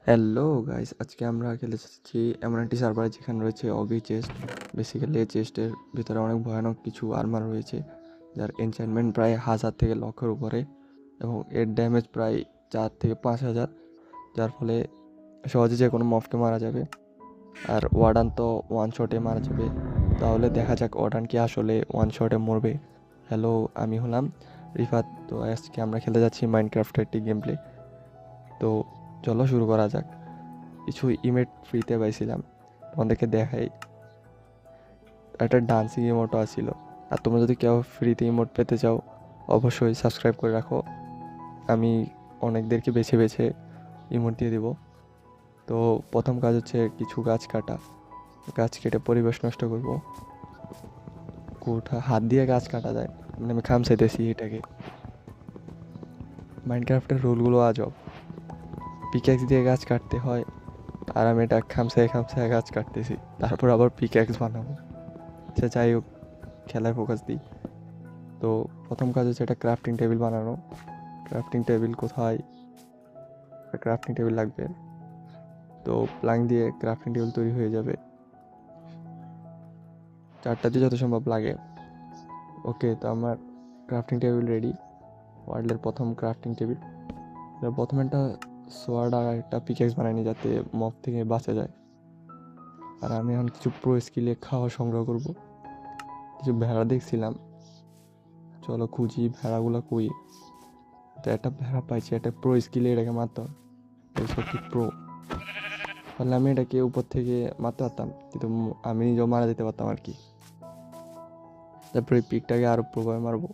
Hello guys, আজকে আমরা খেলে এসেছি এমন একটি সার্ভার যেখানে রয়েছে অগি চেস্ট। বেসিক্যালি এই চেস্টের ভিতরে অনেক ভয়ানক কিছু আর্মার রয়েছে, যার এনচান্টমেন্ট প্রায় 1000 থেকে লক্ষের উপরে এবং এর ড্যামেজ প্রায় 4 থেকে 5000, যার ফলে সহজে যে কোনো মফকে মারা যাবে। আর ওয়ার্ডান তো ওয়ান শটে মারা যাবে। তাহলে দেখা যাক ওয়ার্ডান কি আসলে ওয়ান শটে মরবে। হ্যালো, আমি হলাম রিফাত। তো আজকে আমরা খেলতে যাচ্ছি মাইনক্রাফটের একটি গেম প্লে। তো চলো শুরু করা যাক। কিছু ইমেট ফ্রিতে পাইছিলাম, তোমাদেরকে দেখাই। একটা ডান্সিং ইমোটও আছিল। আর তোমরা যদি কেউ ফ্রিতে ইমোট পেতে চাও অবশ্যই সাবস্ক্রাইব করে রাখো, আমি অনেকদেরকে বেছে বেছে ইমোট দিয়ে দিব। তো প্রথম কাজ হচ্ছে কিছু গাছ কাটা। গাছ কেটে পরিবেশ নষ্ট করব। হাত দিয়ে গাছ কাটা যায়, মানে আমি খামসাইতেছি এটাকে। মাইনক্রাফটের রুলগুলো আজব। পিক্যাক্স দিয়ে গাছ কাটতে হয়, আর আমি এটা খামসায় খামসায় গাছ কাটতেছি, তারপর আবার পিক্যাক্স বানাবো। সে যাই হোক, খেলায় ফোকাস দিই। তো প্রথম কাজ হচ্ছে একটা ক্রাফটিং টেবিল বানানো। ক্রাফটিং টেবিল কোথায়? একটা ক্রাফটিং টেবিল লাগবে। তো প্লাঙ্ক দিয়ে ক্রাফটিং টেবিল তৈরি হয়ে যাবে, 4টা দিয়ে যত সম্ভব লাগে। ওকে, তো আমার ক্রাফটিং টেবিল রেডি। ওয়ার্ল্ডের প্রথম ক্রাফটিং টেবিল। প্রথমে একটা সোয়ার্ড আর একটা পিকেক্স বানাইনি, যাতে মব থেকে বাঁচা যায়। আর আমি এখন কিছু প্রো স্কিলে খাওয়া সংগ্রহ করব। কিছু ভেড়া দেখছিলাম, চলো খুঁজি ভেড়াগুলো কই। তো একটা ভেড়া পাইছি, একটা প্রো স্কিলে এটাকে মারতে হবে। সত্যি প্রো, তাহলে আমি এটাকে উপর থেকে মারতে পারতাম, কিন্তু আমি নিজেও মারা যেতে পারতাম আর কি। তারপরে এই পিকটাকে আরো প্রোভাবে মারবো।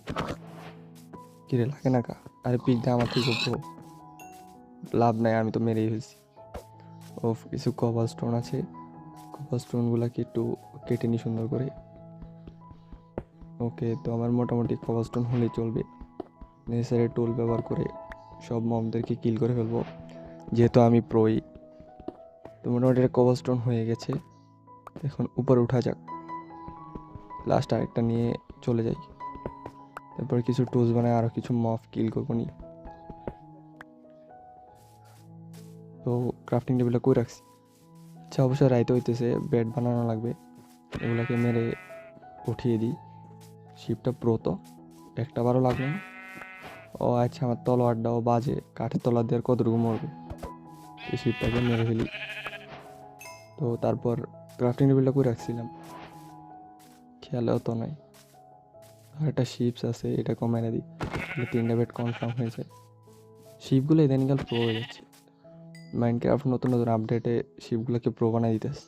কিরে লাগে না কা? আরে পিক দিয়ে আমার থেকে প্রো, লাভ নাই, আমি তো মেরেই ফেলছি। ও, কিছু কভার স্টোন আছে, কভার স্টোনগুলোকে একটু কেটে নি সুন্দর করে। ওকে, তো আমার মোটামুটি কভার স্টোন হলেই চলবে। নেসেসারি টুল ব্যবহার করে সব মবদেরকে কিল করে ফেলবো, যেহেতু আমি প্রোই। তো মোটামুটি কভার স্টোন হয়ে গেছে, এখন উপরে উঠা যাক। লাস্ট আরেকটা নিয়ে চলে যাই। তারপর কিছু টুলস বানায় আরও কিছু মফ কিল করবো নি। তো ক্রাফটিং টেবিলটা কই রাখছি? আচ্ছা, অবশ্যই রাইতে হইতেছে, বেড বানানো লাগবে। এগুলোকে মেরে উঠিয়ে দিই। শিপটা প্রো তো, একটা বারও লাগবে না। ও আচ্ছা, আমার তলোয়ারটাও বাজে, কাঠের তলোয়ার দিয়ে কতটুকু মরবে। এই শিপটাকে মেরে ফেলি। তো তারপর ক্রাফটিং টেবিলটা কই রাখছিলাম খেয়ালেও তো নাই। আর একটা শিপস আছে, এটা মেরে দিই, 3টা বেড কনফার্ম হয়েছে। শিপগুলো ইদানিকাল প্রো হয়ে যাচ্ছে। মাইনক্রাফট নতুন নতুন আপডেটে শিপগুলোকে প্রো বানাই দিতেছে।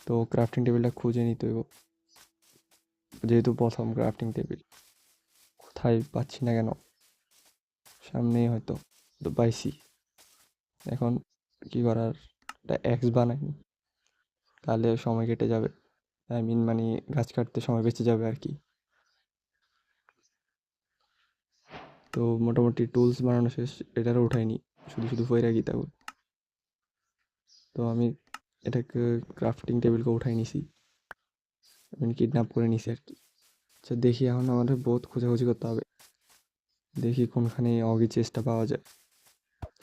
তো ক্রাফটিং টেবিলটা খুঁজে নিতে হইব, যেহেতু প্রথম ক্রাফটিং টেবিল। কোথায় পাচ্ছি না কেন, সামনেই হয়তো। তো পাইছি। এখন কি করার, একটা এক্স বানাই, তাহলে সময় কেটে যাবে। মানে গাছ কাটতে সময় বেঁচে যাবে আর কি। তো মোটামুটি টুলস বানানো শেষ, এটারও উঠাইনি, শুধু শুধু ফইরা গি তাও। তো আমি এটাকে ক্রাফটিং টেবিলকে উঠাই নিছি, আমি কিডন্যাপ করে নিছি আর কি। আচ্ছা দেখি, এখন আমাদের বহুত খোঁজাখুঁজি করতে হবে, দেখি কোনখানে অগি চেষ্টা পাওয়া যায়।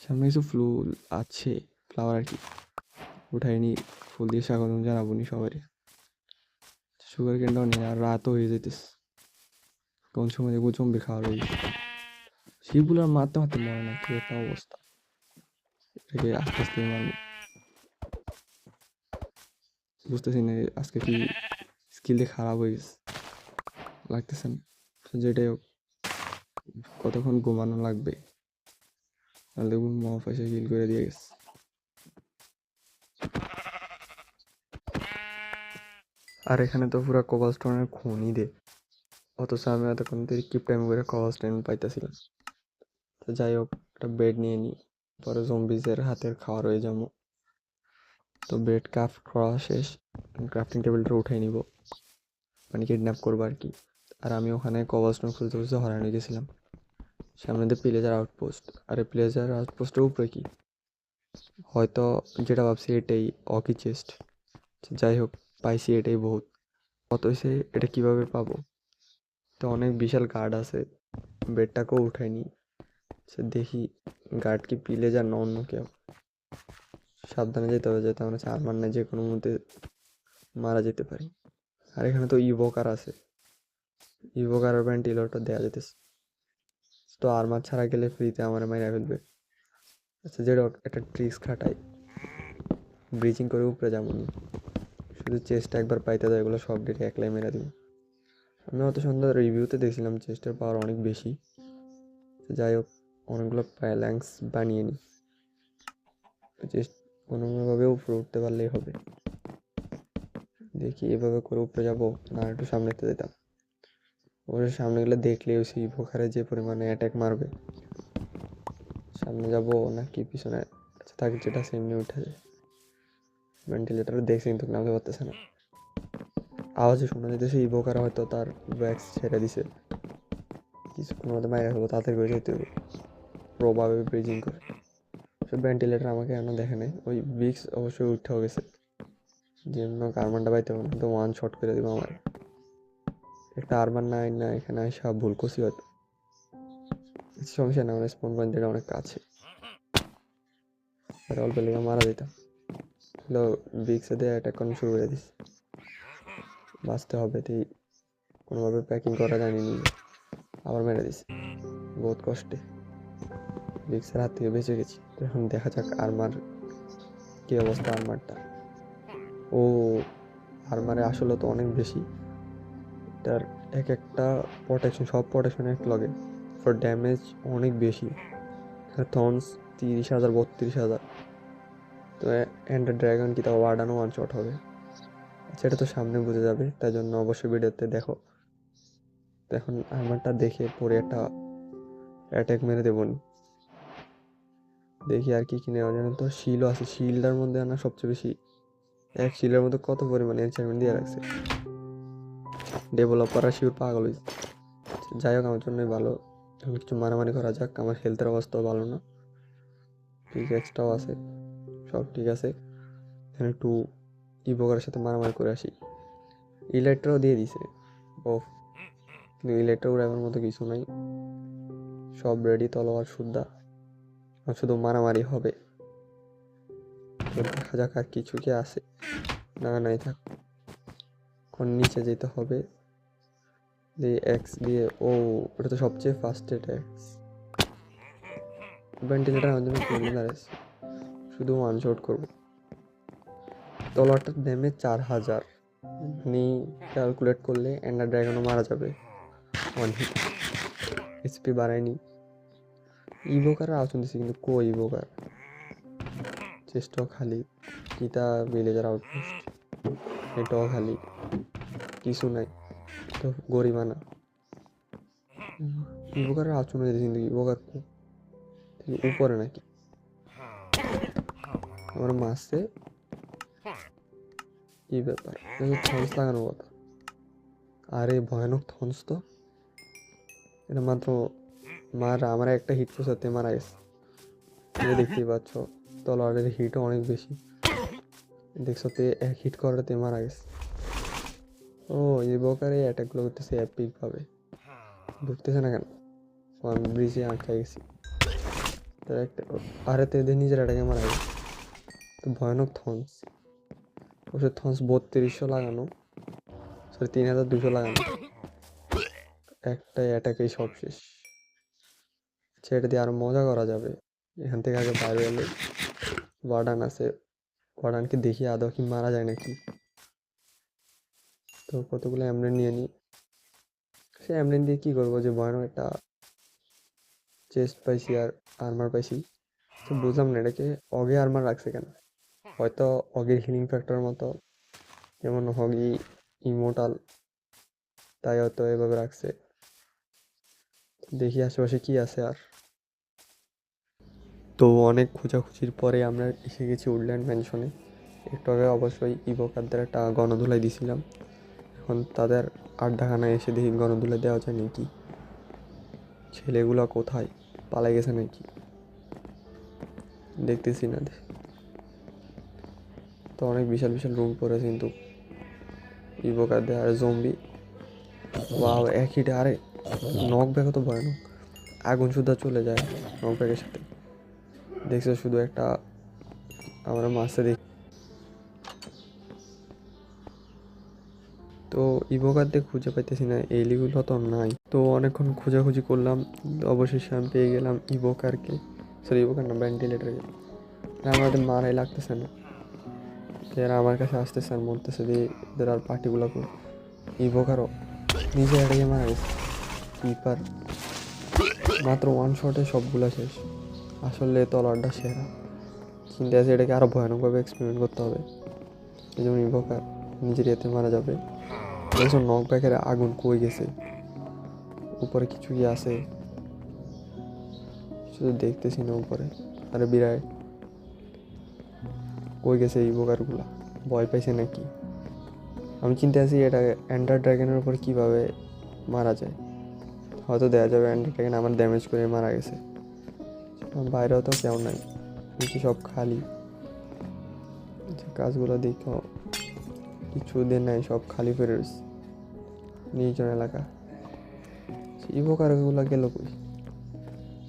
সামনে কিছু ফুল আছে, ফ্লাওয়ার আর কি, উঠাইনি। ফুল দিয়ে স্বাগতম জানাবো নি সবাই। সুগার কেনটাও নিয়ে, আর রাতও হয়ে যেতেছে, কোন সময় দেখবো জম্বি খাওয়া রয়েছে। শিপগুলো আর মারতে মারতে মরে না, কি একটা অবস্থা। এটাকে আস্তে আস্তে মারবো, বুঝতেছি না আজকে কি স্কিল দিয়ে খারাপ হয়ে গেছে, লাগতেছে না। যেটাই হোক, কতক্ষণ ঘুমানো লাগবে, তাহলে দেখুন মফ এসে কিল করে দিয়ে গেছে। আর এখানে তো পুরো কভারস্টোনের খনি দে, অথচ আমি এতক্ষণ থেকে কিপ টাইম করে কভারস্টোন পাইতেছিলাম। তো যাই হোক, একটা বেড নিয়ে নিই, পরে জম্বিজের হাতের খাওয়া রয়ে যাবো। তো বেড ক্রাফট করা শেষ, ক্রাফটিং টেবিলটা উঠাই নিব, মানে কিডন্যাপ করবো আর কি। আর আমি ওখানে কভারস্টোন খুঁজতে খুঁজতে হরান গেছিলাম। সামনে দিয়ে প্লেজার আউটপোস্ট, আরে প্লেজার আউটপোস্টের উপরে কি, হয়তো যেটা ভাবছি এটাই অকি চেস্ট। যাই হোক, পাইছি, এটাই বহুত। কত হয়েছে, এটা কিভাবে পাবো? তো অনেক বিশাল গার্ড আছে, বেডটাকেও উঠাইনি। সে দেখি গার্ড কি পিলে যান না অন্য কেউ, সাবধানে যেতে হবে, যেতে আমার আর্মার নেই, যে কোনো মুহূর্তে মারা যেতে পারি। আর এখানে তো ইভোকার আছে, ইভোকার আর ভেন্টিলেটর দেওয়া যেতেছে, তো আর্মার ছাড়া গেলে ফ্রিতে আমার মাইরা ফেলবে। আচ্ছা যেটা একটা ট্রিক্স খাটাই, ব্রিজিং করে উপরে যেমন শুধু চেস্টটা একবার পাইতে দেয়, এগুলো সব ডেটে একলাই মেরে দিব। আমি অত সুন্দর রিভিউতে দেখছিলাম চেস্টের পাওয়ার অনেক বেশি, যাই হোক অনেকগুলো প্যালাংস বানিয়ে নিই, চেস্ট কোনোভাবে উপরে উঠতে পারলেই হবে। দেখি এভাবে করে উপরে যাবো না একটু সামনেতে যেতাম, অবশ্যই সামনে গেলে দেখলে ওই সেই ভোকারে যে পরিমাণে অ্যাটাক মারবে। সামনে যাবো নাকি পিছনে, আচ্ছা থাকি যেটা সেমনি উঠে যায়। ভেন্টিলেটার দেখছি কিন্তু নামতে পারতেছে না, আওয়াজে শোনা যেতেছে ইভোকার হয়তো তার ব্যাক্স ছেড়ে দিছে, কিছুক্ষণ মধ্যে মাইরা ফেলবো, তাড়াতাড়ি করে যেতে হবে প্রভাবে ব্রিজিং করে। সব ভেন্টিলেটার আমাকে এখনো দেখে নেই, ওই বিক্স অবশ্যই উঠেও গেছে, জন্য আর্মারটা পাইতে হবে না তো ওয়ান শট করে দেবো আমার। একটা আর্মার নাই না এখানে সব ভুল করছি হয়তো, সমস্যা না, আমার স্পন পয়েন্ট থেকে অনেক কাছে, অল্প লেগে মারা যেতাম। হলো বিক্সে দিয়ে অ্যাটাক করানো শুরু করে দিস, বাঁচতে হবে, তুই কোনোভাবে প্যাকিং করা যায়নি নিজে, আবার মেরে দিস বহুত কষ্টে, বিক্সের হাত থেকে বেঁচে গেছি। তো এখন দেখা যাক আর্মার কী অবস্থা। আর্মারটা ও আর্মারে আসলে তো অনেক বেশি, এটার এক একটা প্রোটেকশন, সব প্রোটেকশন এক লগে, ফর ড্যামেজ অনেক বেশি। থর্নস 30,000 32,000, তো এন্ডার ড্রাগন কি তা ওয়ার্ডানও ওয়ান শট হবে, সেটা তো সামনে বুঝে যাবে, তাই জন্য অবশ্যই ভিডিওতে দেখো। তো এখন আর্মারটা দেখে পরে একটা অ্যাটাক মেরে দেবো। দেখি আর কি কিনে নেওয়া যায়, তো শিলও আছে, শিলটার মধ্যে আনা সবচেয়ে বেশি, এক শিলের মধ্যে কত পরিমাণে এনচারমেন্ট দিয়ে রাখছে, ডেভেলপাররা শিওর পাগল হয়েছে। যাই হোক আমার জন্যই ভালো, এখন কিছু মারামারি করা যাক, আমার হেলথের অবস্থাও ভালো না, ঠিক এক্সট্রাও আছে, সব ঠিক আছে। এখানে একটু ইভোকারের সাথে মারামারি করে আসি, ইলেকট্রাও দিয়ে দিছে ও, কিন্তু ইলেকট্রা উড়াবার মতো কিছু নাই, সব রেডি, তলোয়ার শুদ্ধা, শুধু মারামারি হবে। তো দেখা যাক আর কিছু কি আছে, না নাই থাক, এখন নিচে যেতে হবে, দিয়ে এক্স দিয়ে, ও ওটা তো সবচেয়ে ফাস্টেস্ট এক্স, ভেন্টিলেটার আমার জন্য ক্লিনার, শুধু ওয়ান শট করবো। তলোয়ারটার ড্যামেজ 4,000, আপনি ক্যালকুলেট করলে এন্ডার ড্রাগনও মারা যাবে ওয়ান হিট, এসপি বাড়ায়নি। ইভোকার আউট দিচ্ছে কিন্তু কো ইভোকার, চেষ্টাও খালি, কিতা ভিলেজার আউটপোস্ট এটাও খালি, কিছু নাই, তো গরিমানা ইভোকারের আচরণ দিয়েছে কিন্তু ইভোকার উপরে নাকি আমার মাসে, কি ব্যাপার, থন্স লাগানো কথা, আরে ভয়ানক থন্স তো, এটা মাত্র আমার একটা হিট করতে মারা গেছে, দেখতেই পাচ্ছ তলোয়ারের হিটও অনেক বেশি, দেখছো তে এক হিট করাতে মারা গেছে। ও ইভোকারে অ্যাটাকগুলো করতেছে এপিক ভাবে, ঢুকতেছে না কেন, আমি ব্রিজে আটকে গেছি, তার একটা আরে তো এদের নিজের অ্যাটাকে মারা গেছে। তো ভয়ানক থন্স, অবশ্য থন্স 3200 লাগানো, সরি 3200 লাগানো, একটা অ্যাটাকেই সব শেষ। সেটা দিয়ে আরো মজা করা যাবে, এখান থেকে আগে বাইরে এলে ওয়ার্ডান আছে, ওয়ার্ডানকে দেখি আদৌ কি মারা যায় নাকি। তো কতগুলো অ্যামলেন নিয়ে নিই, সে অ্যামলেন দিয়ে কী করবো, যে ভয়ানক একটা চেস্ট পাইছি আর আর্মার পাইছি, তো বুঝলাম না এটাকে অগে আর্মার রাখছে কেন, হয়তো অগের হিলিং ফ্যাক্টর মতো, যেমন হগি ইমোর্টাল, তাই হয়তো এভাবে রাখছে। দেখি আশেপাশে কি আছে আর। তো অনেক খোঁজাখুঁজির পরে আমরা এসে গেছি উডল্যান্ড ম্যানশনে, একটু আগে অবশ্যই ইভোকারদের একটা গণধুলাই দিছিলাম, এখন তাদের আড্ডাখানায় এসে দেখি গণধুলাই দেওয়া যায় নাকি, ছেলেগুলো কোথায় পালাই গেছে নাকি দেখতেছি না। তো অনেক বিশাল বিশাল রুম পড়েছে কিন্তু ইভোকারদের আর জম্বি, ওয়াও এক হিটে, আরে নক ব্যাক তো ভয়ানক, আগুন সুদ্ধা চলে যায় নকব্যাকের সাথে। দেখছো শুধু একটা আমরা মাসে দেখি। তো ইভোকারতে খুঁজে পাইতেছি না, এলিগুলো তো নাই। তো অনেকক্ষণ খোঁজাখুঁজি করলাম, অবশেষে আমি পেয়ে গেলাম ইভোকারকে। সরি, ইভোকার না, ভেন্টিলেটারকে। আমাদের মারাই লাগতেছে না, এরা আমার কাছে আসতেছে আর বলতেছে যে এদের আর পার্টিগুলো করে। ইভোকারও নিজে এড়িয়ে মারা গেছে। কিপার মাত্র ওয়ান শটে সবগুলো শেষ। আসলে তলোয়ারটা সেরা, কিন্তু আছে এটাকে আরও ভয়ানকভাবে এক্সপেরিমেন্ট করতে হবে। এই যেমন ইভোকার নিজের এতে মারা যাবে। দেখছো নকব্যাকের আগুন কই গেছে, উপরে কিছু কি আছে শুধু দেখতেছি না উপরে। আরে বিরাট কই গেছে ইভোকারগুলা, ভয় পাইছে নাকি? আমি চিন্তা আছি এটা এন্ডার ড্রাগনের উপর কীভাবে মারা যায়। হয়তো দেওয়া যাবে এন্ডার ড্রাগন আমার ড্যামেজ করে মারা গেছে। বাইরেও তো কেউ নাই, নিচে সব খালি। কাজগুলো দেখো কিছু দিন নাই, সব খালি ফেরে রয়েছে, নির্জন এলাকা। ইভোকারগুলো গেল কই?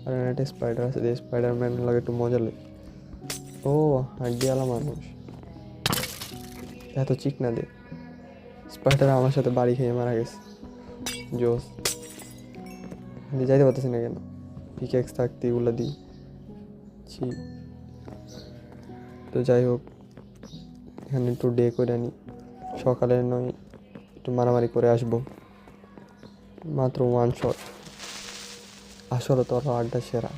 আর একটা স্পাইডার আছে, স্পাইডারম্যান লাগে একটু মজা লাগে। ও হাড্ডিওয়ালা মানুষ, এত চিকনা দে। স্পাইডার আমার সাথে বাড়ি খেয়ে মারা গেছে। জোস যাইতে পারতেছি না কেন? পিকেক্স থাকতে এগুলো দিই। তো যাই হোক, এখানে একটু ডে করে আনি, সকালে নয় একটু মারামারি করে আসবো। মাত্র ওয়ান শট, আসলে তো আড্ডা সেরা।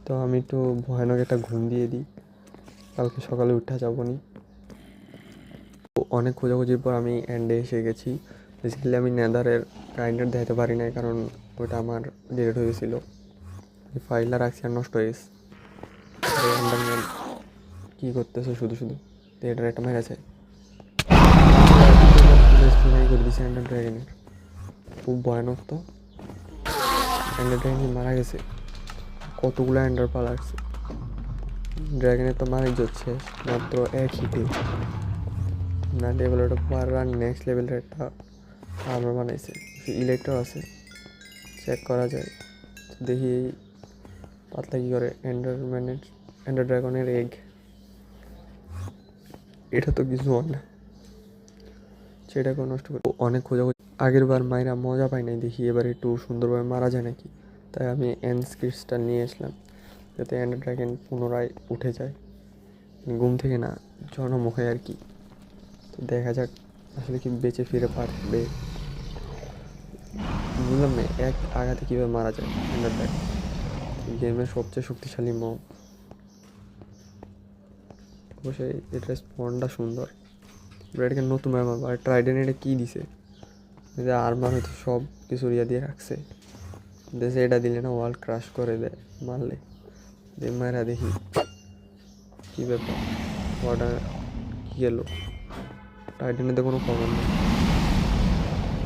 তো আমি একটু ভয়ানক একটা ঘুম দিয়ে দিই, কালকে সকালে উঠে যাবো নি। অনেক খোঁজাখুঁজির পর আমি এন্ডে এসে গেছি। বেসিক্যালি আমি নেদারের গ্রাইন্ডার দেখাতে পারি নাই, কারণ ওটা আমার ডিলেট হয়ে গেছিলো। ফাইলটা রাখছি আর নষ্ট হয়ে গেছে। এন্ডারম্যান কী করতেছে শুধু শুধু, তো এটার একটা মেরে আছে। করে দিয়েছে এন্ডার ড্রাগনের, খুব ভয়ানক। তো এন্ডার ড্রাগন মারা গেছে, কতগুলো এন্ডার পালাচ্ছে। ড্রাগনের তো মারাই যাচ্ছে মাত্র এক হিটে। না ডেভেলপটা পারার নেক্সট লেভেলের একটা আর্মার বানাইছে। ইলেকট্রো আছে, চেক করা যায়। দেখি এই পাতলা কী করে এন্ডার ড্রাগনের এগ। এটা তো কিছু হয় না, সেটাকেও নষ্ট করে। অনেক খোঁজাখুঁজি, আগের বার মায়েরা মজা পাই নাই, দেখি এবার একটু সুন্দরভাবে মারা যায় নাকি। তাই আমি এন্ড ক্রিস্টাল নিয়ে আসলাম, যাতে এন্ডার ড্রাগন পুনরায় উঠে যায় ঘুম থেকে, না জনমুখে আর কি। তো দেখা যাক আসলে কি বেঁচে ফিরে পারবে। বুঝলাম না এক আঘাতে কীভাবে মারা যায় এন্ডার ড্রাগন, গেমের সবচেয়ে শক্তিশালী মব। অবশ্যই এটা স্পনটা সুন্দর। এটাকে নতুন আর ট্রাইডেন এটা কী দিছে, যে আর্মার হয়তো সব কিছু ইয়া দিয়ে রাখছে। দেশে এটা দিলে না ওয়াল ক্রাশ করে দেয় মারলে। মায়েরা দেখি কী ব্যাপার, অর্ডার কী গেলো। টাইটেনের তো কোনো খবর নেই।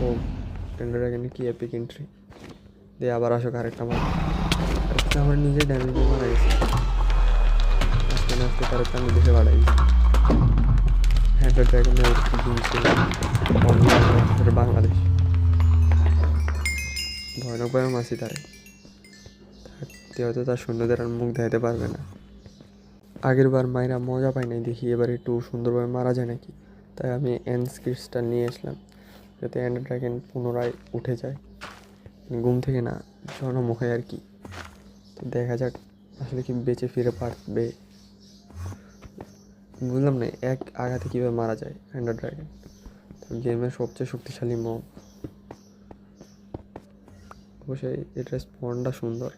ও টেন্ডার এখানে কি এপিক এন্ট্রি দিয়ে আবার আসো আরেকটা মার। আরেকটা আমার নিজে ড্যামেজ দিয়ে মারা গেছে। আস্তে না আস্তে তারেকটা আমি দেখে বাড়াই হ্যান্ডেড ড্রাগনের বাংলাদেশ ভয়ানক ভয়ানক মাসি তারে থাকতে, হয়তো তার সৈন্যদের আর মুখ দেখাতে পারবে না। আগের বার মায়েরা মজা পাই নাই, দেখি এবার একটু সুন্দরভাবে মারা যায় নাকি। তাই আমি এন্ড ক্রিস্টাল নিয়ে আসলাম, যাতে এন্ডার ড্রাগন পুনরায় উঠে যায় ঘুম থেকে, না জনমুখে আর কি। তো দেখা যাক আসলে কি বেঁচে ফিরে পারবে। বুঝলাম না এক আঘাতে কীভাবে মারা যায় এন্ডার ড্রাগন, তো গেমের সবচেয়ে শক্তিশালী মব। অবশ্যই এটা স্পনটা সুন্দর।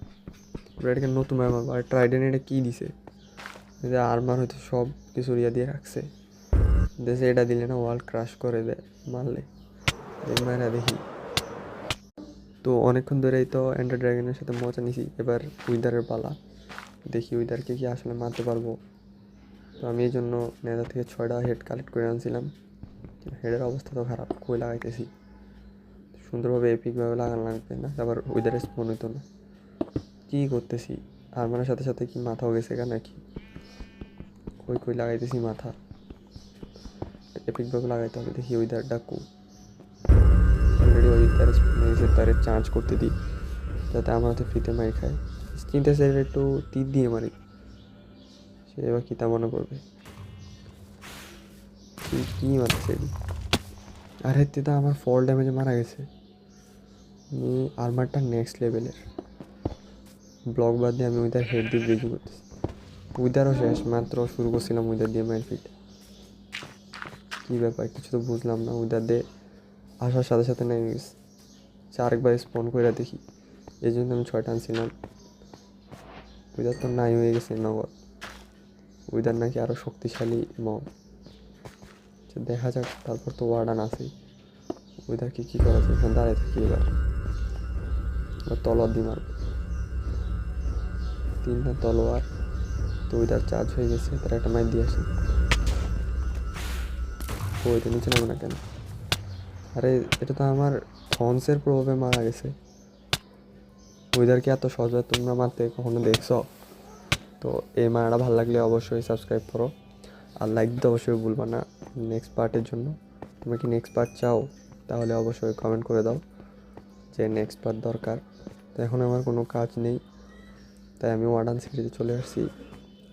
এটাকে নতুন আর ট্রাইডেন এটা কী দিছে, যে আর্মার হয়তো সব কিছু ইয়া দিয়ে রাখছে। দেশে এটা দিলে না ওয়াল ক্রাশ করে দেয় মারলে। মায়েরা দেখি। তো অনেকক্ষণ ধরেই তো এন্ডার ড্রাগনের সাথে মজা নিছি, এবার উইদারের পালা। দেখি উইদারকে কি আসলে মারতে পারবো। তো আমি এই জন্য নেদা থেকে 6টা হেড কালেক্ট করে আনছিলাম। হেডের অবস্থা তো খারাপ, কই লাগাইতেছি সুন্দরভাবে এপিকভাবে লাগানো লাগবে, না আবার উইদারের স্পন হইতো না। কী করতেছি আর্মারের সাথে সাথে কি মাথাও গেছে কেন নাকি, কই কই লাগাইতেছি মাথা। এপিকভাবে লাগাইতে হবে। দেখি উইদার ডাকু অলরেডি ওই তার চার্জ করতে দিই, তো যাতে আমার হাতে ফ্রিতে মাই খায়। চিন্তা সে একটু তীর দিয়ে মারি, সে এবার কী তা মনে করবে, কী মারছে। আরে তিতা আমার ফল ড্যামেজে মারা গেছে। আমি আর্মারটা নেক্সট লেভেলের, ব্লক বাদ দিয়ে আমি উইদার হেড দিয়ে ব্রিজিং করতেছি। উইদারও শেষ, মাত্র শুরু করছিলাম উইদার দিয়ে মাইল ফিট। কী ব্যাপার কিছু তো বুঝলাম না। উইদার দিয়ে আসার সাথে সাথে নেমে গেছে। আরেকবার স্পন করে দেখি, এই জন্য আমি 6টা আনছিলাম। উইদার তো নাই হয়ে গেছে নগদ। উইদার নাকি আরও শক্তিশালী মব। দেখা যাক, তারপর তো ওয়ার্ডান আছেই। উইদারকে কী করা যায়, এখানে দাঁড়িয়ে থাকি। এবার তলোয়ার দিয়ে মারব, 3টা তলোয়ার। তো উইদার চার্জ হয়ে গেছে, তার একটা মাইর দিয়ে আসি। ওইটা নিচে নামে না কেন? আরে এটা তো আমার থনসের প্রভাবে মারা গেছে। উইদারকে এত সহজে তোমরা মারতে কখনো দেখছো? তো এই মারাটা ভালো লাগলে অবশ্যই সাবস্ক্রাইব করো, আর লাইক দিতে অবশ্যই ভুলবা না নেক্সট পার্টের জন্য। তোমরা কি নেক্সট পার্ট চাও? তাহলে অবশ্যই কমেন্ট করে দাও যে নেক্সট পার্ট দরকার। তো এখন আমার কোনো কাজ নেই, তাই আমি ওয়ার্ডান সিটিতে চলে আসছি।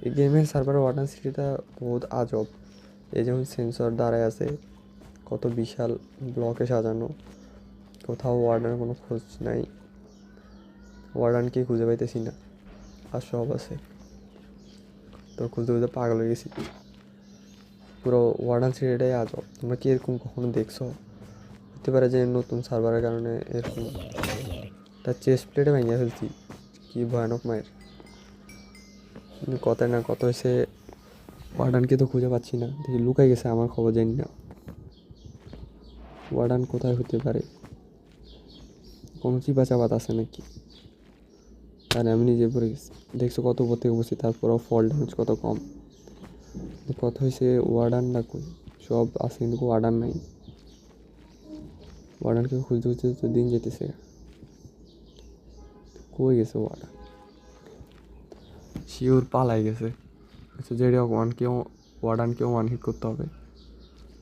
এই গেমের সার্ভারে ওয়ার্ডান সিটিটা বহুত আজব। এই যেমন সেন্সর দাঁড়ায় আছে, কত বিশাল ব্লকে সাজানো, কোথাও ওয়ার্ডানের কোনো খোঁজ নাই। ওয়ার্ডানকে খুঁজে পাইতেছি না, আর সব আছে। তো খুঁজতে খুঁজতে পাগল হয়ে গেছি। পুরো ওয়ার্ডান সিটিটাই আজব। তোমরা কি এরকম কখনো দেখছো? হতে পারে যে নতুন সার্ভারের কারণে এরকম। তার চেস্ট প্লেটে ভেঙে ফেলছি, কি ভয়ানক মায়ের। কথায় না কত হয়েছে, ওয়ার্ডানকে তো খুঁজে পাচ্ছি না। দেখি লুকাই গেছে, আমার খবর জানি না। ওয়ার্ডান কোথায় হতে পারে? কোনো চিপা চাপাত আছে নাকি? আর আমি নিজে পড়ে গেছি। দেখছো কত উপর থেকে বসি, তারপরেও ফল ড্যামেজ কত কম। কথা হয়েছে ওয়ার্ডানটা কই? সব আছে কিন্তু ওয়ার্ডান নাই। ওয়ার্ডানকে খুঁজতে খুঁজতে তো দিন যেতেছে। কই গেছে ওয়ার্ডান? শিওর পালাই গেছে। আচ্ছা যেটা ওয়ার্ডানকেও ওয়ান হিট করতে হবে।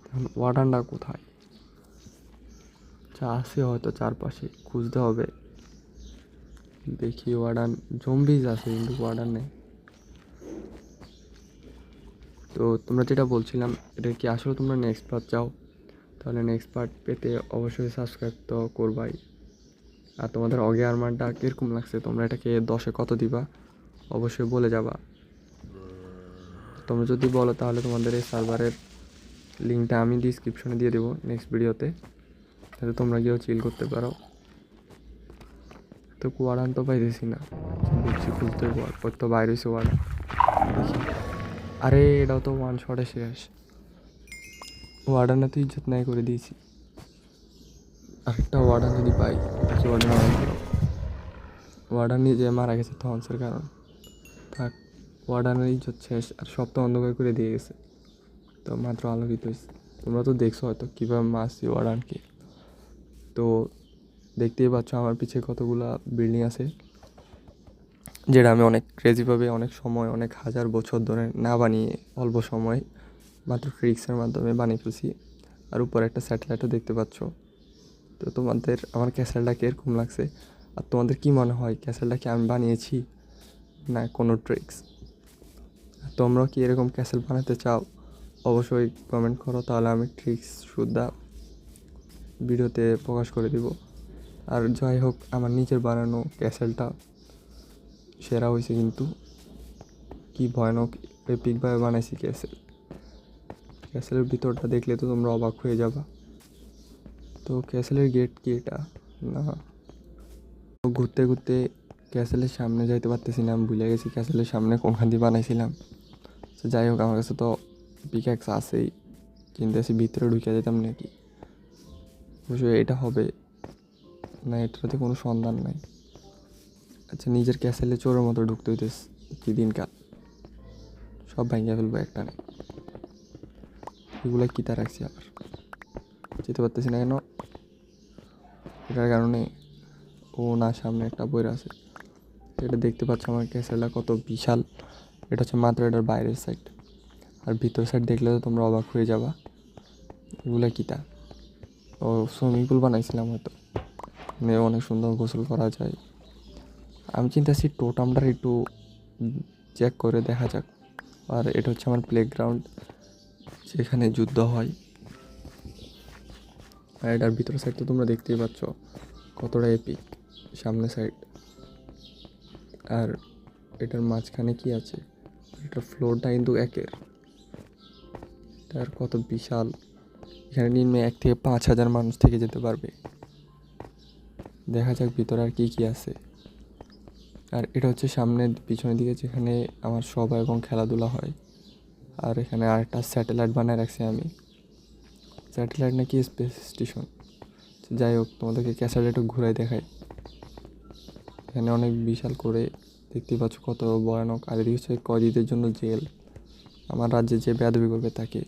এখন ওয়ার্ডানটা কোথায়? আচ্ছা আছে হয়তো চারপাশে, খুঁজতে হবে। দেখি ওয়ার্ডান, জম্বিজ আছে কিন্তু ওয়ার্ডান নেই। তো তোমরা যেটা বলছিলাম, এটা কি আসলে তোমরা নেক্সট পার্ট চাও? তাহলে নেক্সট পার্ট পেতে অবশ্যই সাবস্ক্রাইব তো করবাই। আর তোমাদের অগে আর্মারটা কীরকম লাগছে, তোমরা এটাকে 10-এ কত দিবা অবশ্যই বলে যাবা। তোমরা যদি বলো তাহলে তোমাদের এই সার্ভারের লিঙ্কটা আমি ডিসক্রিপশনে দিয়ে দেবো নেক্সট ভিডিওতে, যাতে তোমরা গিয়েও চিল করতে পারো। তো ওয়ার্ডান তো পাইতেছি না, বুঝছি খুঁজতে ওর তো বাইরে হয়েছে ওয়ার্ডান। দেখি, আরে এটাও তো ওয়ান শটে শেষ। ওয়ার্ডানে তো ইজ্জত নাই করে দিয়েছি। আরেকটা ওয়ার্ডান যদি পাই, ওয়ার্ডান অনেক বড়। ওয়ার্ডান নিজে মারা গেছে থনসের কারণ। থাক, ওয়ার্ডানের ইজ্জত শেষ, আর সব তো অন্ধকার করে দিয়ে গেছে। তো মাত্র আলোকিত হয়েছে। তোমরা তো দেখছো হয়তো কীভাবে মারছি ওয়ার্ডানকে। তো দেখতেই পাচ্ছ আমার পিছে কতগুলা বিল্ডিং আছে, যেটা আমি অনেক ক্রেজিভাবে অনেক সময়, অনেক হাজার বছর ধরে না বানিয়ে অল্প সময় মাত্র ট্রিক্সের মাধ্যমে বানিয়ে ফেলছি। আর উপরে একটা স্যাটেলাইটও দেখতে পাচ্ছ। তো তোমাদের আমার ক্যাসেলটা কীরকম লাগছে, আর তোমাদের কি মনে হয় ক্যাসেলটাকে আমি বানিয়েছি না কোনো ট্রিক্স? তোমরাও কি এরকম ক্যাসেল বানাতে চাও? অবশ্যই কমেন্ট করো, তাহলে আমি ট্রিক্স সুদ্ধা ভিডিওতে প্রকাশ করে দিব। আর যাই হোক, আমার নিজের বানানো ক্যাসেলটা সেরা হয়েছে, কিন্তু কি ভয়ানক এপিকভাবে বানাইছি ক্যাসেলের ভিতরটা দেখলে তো তোমরা অবাক হয়ে যাবা। তো ক্যাসেলের গেট কি এটা? না, ঘুরতে ঘুরতে ক্যাসেলের সামনে যাইতে পারতেছি না। আমি ভুলে গেছি ক্যাসেলের সামনে কোনখান দিয়ে বানাইছিলাম। তো যাই হোক, আমার কাছে তো পিক্যাক্স আছেই, চিন্তাছি ভিতরে ঢুকে যেতাম নাকি। অবশ্যই এটা হবে না, এটাতে কোনো সন্ধান নাই। আচ্ছা, নিজের ক্যাসেলে চোরের মতো ঢুকতে হইতেছে, কি দিনকাল। সব ভাঙিয়ে ফেলবো একটা নেই। এগুলো কিতা রাখছি, আবার যেতে পারতেছি না কেন? এটার কারণে ও না, সামনে একটা বইরা আছে। এটা দেখতে পাচ্ছ আমার ক্যাসেলটা কত বিশাল। এটা হচ্ছে মাত্র এটার বাইরের সাইড, আর ভিতর সাইড দেখলে তো তোমরা অবাক হয়ে যাবা। এগুলো কিতা? ও সুইমিং পুল বানাইছিলাম হয়তো, মানে অনেক সুন্দর গোসল করা যায়। আমি চিন্তাছি টোটামটার একটু চেক করে দেখা যাক। আর এটা হচ্ছে আমার প্লেগ্রাউন্ড, যেখানে যুদ্ধ হয়। আর এটার ভিতর সাইড তো তোমরা দেখতেই পাচ্ছ কতটা এপিক, সামনে সাইড। আর এটার মাঝখানে কি আছে, এটার ফ্লোরটা কিন্তু একের, এটার কত বিশাল। এখানে নিম্নে 1 থেকে 5,000 মানুষ থেকে যেতে পারবে। দেখা যাক ভিতরে আর কি কি আছে। আর এটা হচ্ছে সামনে পিছনের দিকে যেখানে আমার সভা এবং খেলাধুলা হয়। আর এখানে আরেকটা স্যাটেলাইট বানায় রাখছি আমি, স্যাটেলাইট নাকি স্পেস স্টেশন। যাই হোক, তোমাদেরকে ক্যাসেলটা ঘুরাই দেখাই। এখানে অনেক বিশাল করে দেখতে পাচ্ছ, কত ভয়ানক। আর এদিকে হচ্ছে কয়েদিদের জন্য জেল, আমার রাজ্যে যে বেয়াদবি করবে তাকে।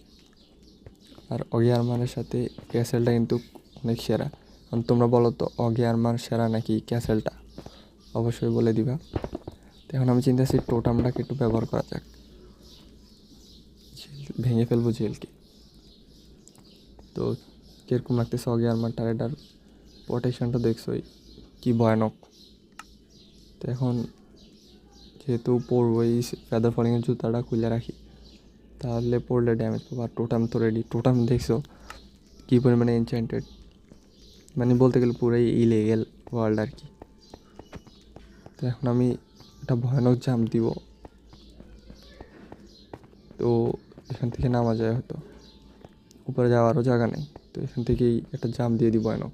আর অগি আরমানের সাথে ক্যাসেলটা কিন্তু অনেক সেরা। কারণ তোমরা বলো তো অগি আরমান সেরা নাকি ক্যাসেলটা, অবশ্যই বলে দিবা। তো এখন আমি চিন্তা করছি টোটামটাকে একটু ব্যবহার করা যাক, ভেঙে ফেলবো জেলকে। তো কীরকম লাগতেছে অগি আরমানটার, এটার প্রোটেকশনটা দেখছোই কি ভয়ানক। তো এখন যেহেতু পরবো এই ফেদার ফলিংয়ের জুতাটা খুলে রাখি, তাহলে পড়লে ড্যামেজ পাবো। আর টোটাম তো রেডি, টোটাম দেখছো কী পরিমাণে এনচ্যান্টেড, মানে বলতে গেলে পুরাই ইলিগেল ওয়ার্ল্ড আর কি। তো এখন আমি একটা ভয়ানক জাম্প দিব, তো এখান থেকে নামা যায় হয়তো, উপরে যাওয়ারও জায়গা নেই। তো এখান থেকেই একটা জাম্প দিয়ে দিই ভয়ানক,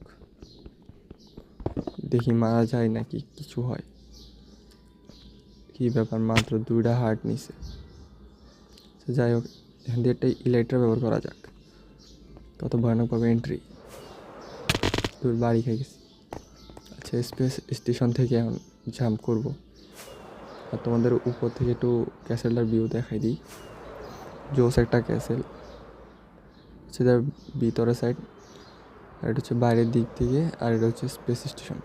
দেখি মারা যায় নাকি কিছু হয়। কী ব্যাপার, মাত্র 2টা হার্ট নিছে। যাই হোক, এখান দিয়ে একটা ইলাইট্রা ব্যবহার করা যাক, কত ভয়ানকভাবে এন্ট্রি, তোর বাড়ি খেয়ে গেছি। আচ্ছা, স্পেস স্টেশন থেকে এখন জাম্প করব। আর তোমাদের উপর থেকে একটু ক্যাসেলটার ভিউ দেখাই দিই। জোস একটা ক্যাসেল হচ্ছে তার ভিতরের সাইড, আর এটা হচ্ছে বাইরের দিক থেকে, আর এটা হচ্ছে স্পেস স্টেশন।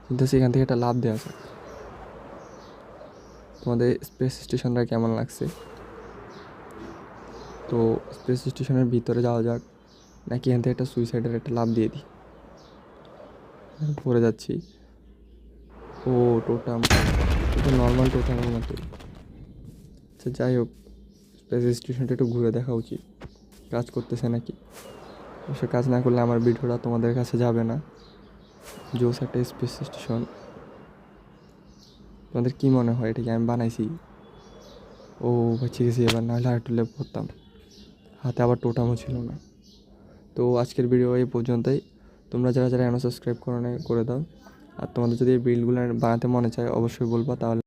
কিন্তু সেখান থেকে একটা লাভ দেওয়া যাক। তোমাদের স্পেস স্টেশনটা কেমন লাগছে? তো স্পেস স্টেশনের ভিতরে যাওয়া যাক, নাকি এখান থেকে একটা সুইসাইডের একটা লাভ দিয়ে দিই? পড়ে যাচ্ছি। ও টোটাম, এটা নর্মাল টোটামের মতোই। আচ্ছা যাই হোক, স্পেস স্টেশনটা একটু ঘুরে দেখা উচিত, কাজ করতেছে নাকি। অবশ্য কাজ না করলে আমার ভিডিওটা তোমাদের কাছে যাবে না। জোস একটা স্পেস স্টেশন, তোমাদের কী মনে হয় এটা কি আমি বানাইছি? ও বেঁচে গেছি এবার, নাহলে আর টুলে পড়তাম। হাতে আবার টোটামও ছিল না। তো আজকের ভিডিও এই পর্যন্তই। তোমরা যারা যারা এখনও সাবস্ক্রাইব করো না করে দাও। আর তোমাদের যদি এই বিল্ডগুলো বানাতে মনে চায় অবশ্যই বলবা, তাহলে